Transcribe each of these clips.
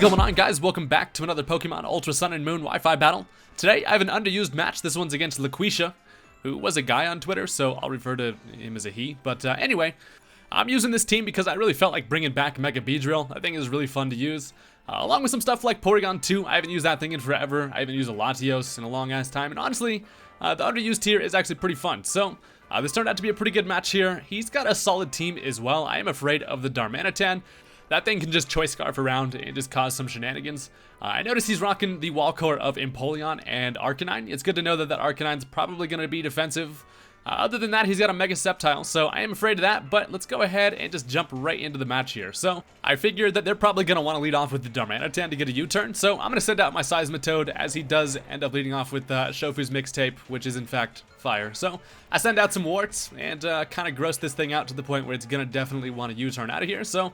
going on, guys? Welcome back to another Pokemon Ultra Sun and Moon Wi-Fi battle. Today I have an underused match. This one's against Laquisha, who was a guy on Twitter, so I'll refer to him as a he. But anyway, I'm using this team because I really felt like bringing back Mega Beedrill. I think it's really fun to use. Along with some stuff like Porygon 2. I haven't used that thing in forever. I haven't used a Latios in a long ass time. And honestly, the underused tier is actually pretty fun. So this turned out to be a pretty good match here. He's got a solid team as well. I am afraid of the Darmanitan. That thing can just Choice Scarf around and just cause some shenanigans. I noticed he's rocking the wall core of Empoleon and Arcanine. It's good to know that Arcanine's probably going to be defensive. Other than that, he's got a Mega Sceptile, so I am afraid of that, but let's go ahead and just jump right into the match here. So, I figured that they're probably going to want to lead off with the Darmanitan to get a U-turn, so I'm going to send out my Seismitoad as he does end up leading off with Shofu's Mixtape, which is in fact fire. So, I send out some warts and kind of gross this thing out to the point where it's going to definitely want to U-turn out of here, so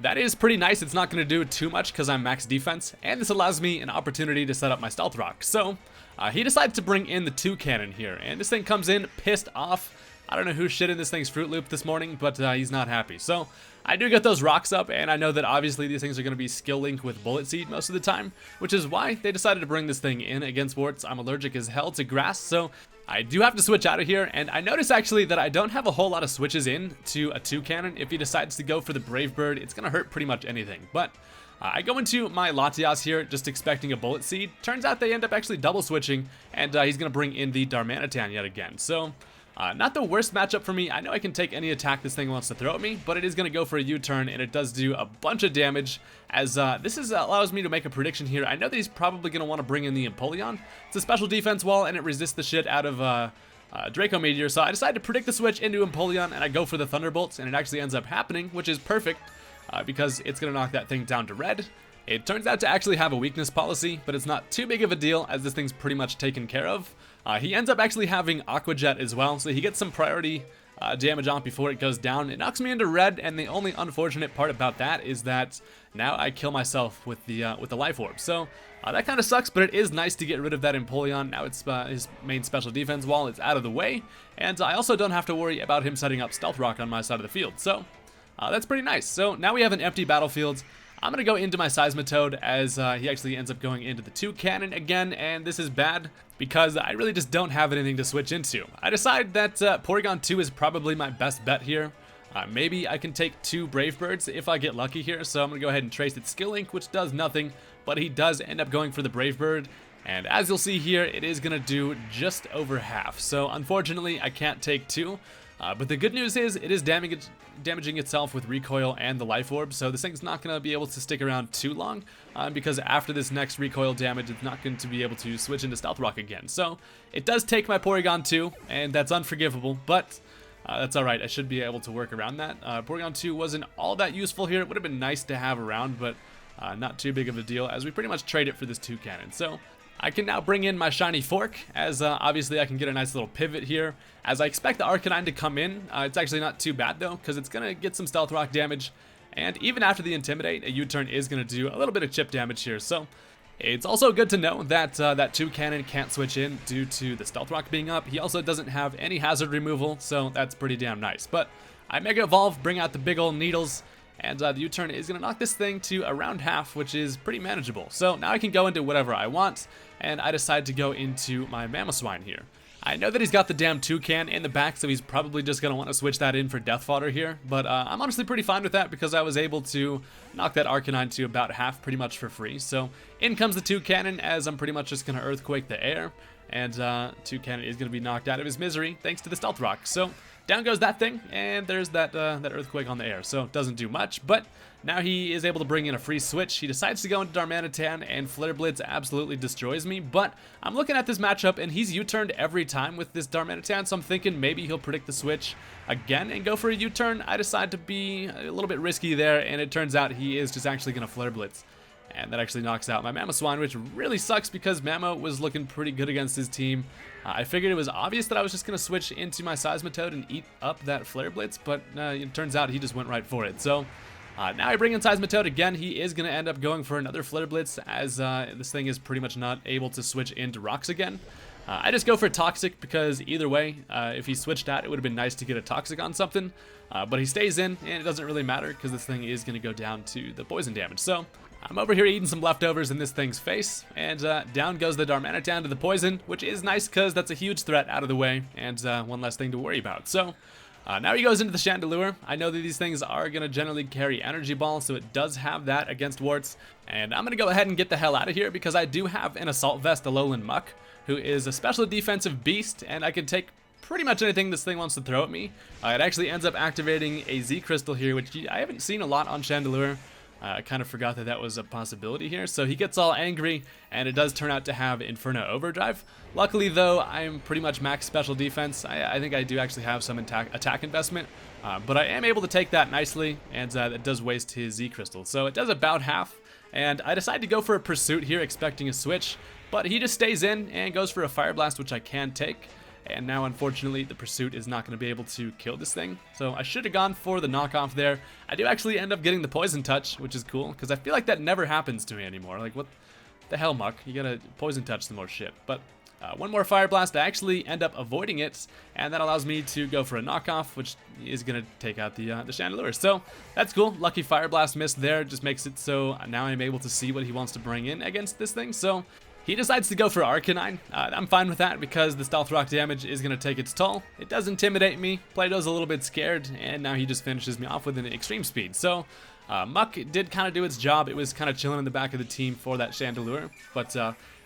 that is pretty nice. It's not going to do too much because I'm max defense, and this allows me an opportunity to set up my Stealth Rock. So, he decides to bring in the 2 cannon here, and this thing comes in pissed off. I don't know who shit in this thing's Fruit Loop this morning, but he's not happy. So, I do get those rocks up, and I know that obviously these things are going to be skill linked with Bullet Seed most of the time, which is why they decided to bring this thing in against warts. I'm allergic as hell to grass, so I do have to switch out of here, and I notice actually that I don't have a whole lot of switches in to a 2 cannon. If he decides to go for the Brave Bird, it's going to hurt pretty much anything, but I go into my Latias here just expecting a Bullet Seed. Turns out they end up actually double switching, and he's going to bring in the Darmanitan yet again. So, not the worst matchup for me. I know I can take any attack this thing wants to throw at me, but it is going to go for a U-turn, and it does do a bunch of damage, as allows me to make a prediction here. I know that he's probably going to want to bring in the Empoleon. It's a special defense wall, and it resists the shit out of Draco Meteor, so I decided to predict the switch into Empoleon, and I go for the Thunderbolts, and it actually ends up happening, which is perfect, because it's going to knock that thing down to red. It turns out to actually have a weakness policy, but it's not too big of a deal as this thing's pretty much taken care of. He ends up actually having Aqua Jet as well, so he gets some priority damage on before it goes down. It knocks me into red, and the only unfortunate part about that is that now I kill myself with the Life Orb. So that kind of sucks, but it is nice to get rid of that Empoleon. Now it's his main special defense wall. It's out of the way, and I also don't have to worry about him setting up Stealth Rock on my side of the field. So that's pretty nice. So now we have an empty battlefield. I'm going to go into my Seismitoad as he actually ends up going into the 2 cannon again, and this is bad because I really just don't have anything to switch into. I decide that Porygon 2 is probably my best bet here. Maybe I can take 2 Brave Birds if I get lucky here, so I'm going to go ahead and trace its Skill Link, which does nothing, but he does end up going for the Brave Bird, and as you'll see here, it is going to do just over half. So unfortunately, I can't take 2. But the good news is it is damaging itself with Recoil and the Life Orb, so this thing's not going to be able to stick around too long, because after this next Recoil damage, it's not going to be able to switch into Stealth Rock again. So it does take my Porygon 2, and that's unforgivable, but that's alright. I should be able to work around that. Porygon 2 wasn't all that useful here. It would have been nice to have around, but not too big of a deal, as we pretty much trade it for this 2 cannon. So I can now bring in my Shiny Fork, as obviously I can get a nice little pivot here, as I expect the Arcanine to come in. It's actually not too bad though, because it's going to get some Stealth Rock damage, and even after the Intimidate, a U-turn is going to do a little bit of chip damage here. So it's also good to know that that 2 cannon can't switch in due to the Stealth Rock being up. He also doesn't have any hazard removal, so that's pretty damn nice. But I Mega Evolve, bring out the big old needles, and the U-turn is going to knock this thing to around half, which is pretty manageable. So now I can go into whatever I want, and I decide to go into my Mamoswine here. I know that he's got the damn Toucan in the back, so he's probably just going to want to switch that in for Death Fodder here, but I'm honestly pretty fine with that because I was able to knock that Arcanine to about half pretty much for free. So in comes the Toucan, as I'm pretty much just going to Earthquake the air, and Toucan is going to be knocked out of his misery thanks to the Stealth Rock. So down goes that thing, and there's that Earthquake on the air, so it doesn't do much, but now he is able to bring in a free switch. He decides to go into Darmanitan, and Flare Blitz absolutely destroys me, but I'm looking at this matchup, and he's U-turned every time with this Darmanitan, so I'm thinking maybe he'll predict the switch again and go for a U-turn. I decide to be a little bit risky there, and it turns out he is just actually going to Flare Blitz. And that actually knocks out my Mamoswine, which really sucks because Mamo was looking pretty good against his team. I figured it was obvious that I was just going to switch into my Seismitoad and eat up that Flare Blitz, but it turns out he just went right for it. So now I bring in Seismitoad again. He is going to end up going for another Flare Blitz, as this thing is pretty much not able to switch into rocks again. I just go for Toxic because either way, if he switched out, it would have been nice to get a Toxic on something. But he stays in, and it doesn't really matter because this thing is going to go down to the poison damage. So I'm over here eating some leftovers in this thing's face, and down goes the Darmanitan to the poison, which is nice because that's a huge threat out of the way, and one less thing to worry about. So now he goes into the Chandelure. I know that these things are going to generally carry Energy Ball, so it does have that against warts. And I'm going to go ahead and get the hell out of here because I do have an Assault Vest Alolan Muck, who is a special defensive beast, and I can take pretty much anything this thing wants to throw at me. It actually ends up activating a Z Crystal here, which I haven't seen a lot on Chandelure. I kind of forgot that that was a possibility here. So he gets all angry, and it does turn out to have Inferno Overdrive. Luckily, though, I'm pretty much max special defense. I think I do actually have some attack investment, but I am able to take that nicely, and it does waste his Z Crystal. So it does about half, and I decide to go for a Pursuit here, expecting a switch, but he just stays in and goes for a Fire Blast, which I can take. And now, unfortunately, the Pursuit is not going to be able to kill this thing. So I should have gone for the knockoff there. I do actually end up getting the Poison Touch, which is cool, because I feel like that never happens to me anymore. Like, what the hell, Muck? You gotta Poison Touch some more shit. But one more Fire Blast, I actually end up avoiding it, and that allows me to go for a knockoff, which is going to take out the Chandelure. So that's cool. Lucky Fire Blast missed there. Just makes it so now I'm able to see what he wants to bring in against this thing. So he decides to go for Arcanine. I'm fine with that because the Stealth Rock damage is going to take its toll. It does intimidate me. Play-Doh's a little bit scared, and now he just finishes me off with an Extreme Speed. So Muck did kind of do its job. It was kind of chilling in the back of the team for that Chandelure. But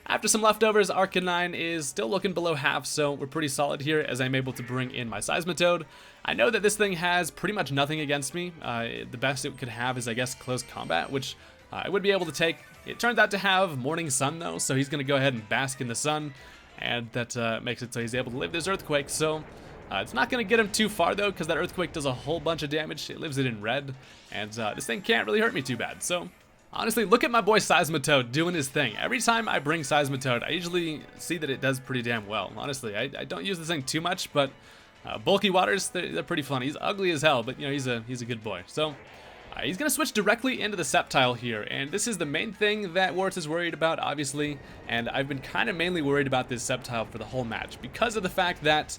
after some leftovers, Arcanine is still looking below half, so we're pretty solid here as I'm able to bring in my Seismitoad. I know that this thing has pretty much nothing against me. The best it could have is, I guess, Close Combat, which I would be able to take. It turns out to have Morning Sun, though, so he's going to go ahead and bask in the sun, and that makes it so he's able to live this Earthquake. So it's not going to get him too far, though, because that Earthquake does a whole bunch of damage. It lives it in red, and this thing can't really hurt me too bad. So honestly, look at my boy Seismitoad doing his thing. Every time I bring Seismitoad, I usually see that it does pretty damn well. Honestly, I don't use this thing too much, but Bulky Waters, they're pretty fun. He's ugly as hell, but you know, he's a good boy. So he's going to switch directly into the Sceptile here, and this is the main thing that Warts is worried about, obviously, and I've been kind of mainly worried about this Sceptile for the whole match because of the fact that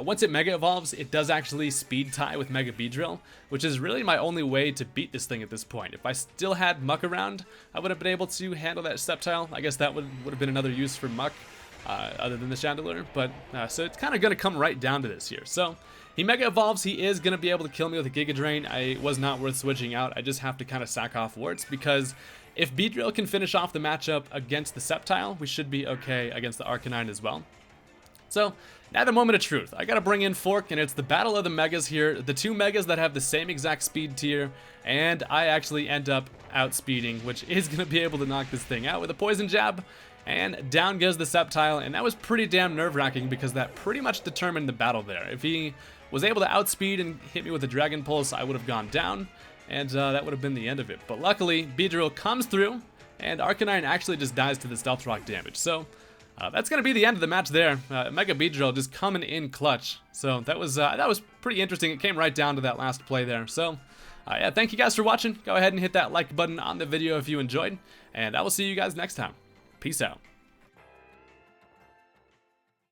once it Mega Evolves, it does actually speed tie with Mega Beedrill, which is really my only way to beat this thing at this point. If I still had Muck around, I would have been able to handle that Sceptile. I guess that would have been another use for Muck, other than the Chandelure, but so it's kind of going to come right down to this here. So he Mega Evolves, he is going to be able to kill me with a Giga Drain. I was not worth switching out. I just have to kind of sack off Warts, because if Beedrill can finish off the matchup against the Sceptile, we should be okay against the Arcanine as well. So now the moment of truth. I got to bring in Fork, and it's the battle of the Megas here. The two Megas that have the same exact speed tier, and I actually end up outspeeding, which is going to be able to knock this thing out with a Poison Jab. And down goes the Sceptile, and that was pretty damn nerve-wracking because that pretty much determined the battle there. If he was able to outspeed and hit me with a Dragon Pulse, I would have gone down, and that would have been the end of it. But luckily, Beedrill comes through, and Arcanine actually just dies to the Stealth Rock damage. So that's going to be the end of the match there. Mega Beedrill just coming in clutch. So that was pretty interesting. It came right down to that last play there. So yeah, thank you guys for watching. Go ahead and hit that like button on the video if you enjoyed, and I will see you guys next time. Peace out.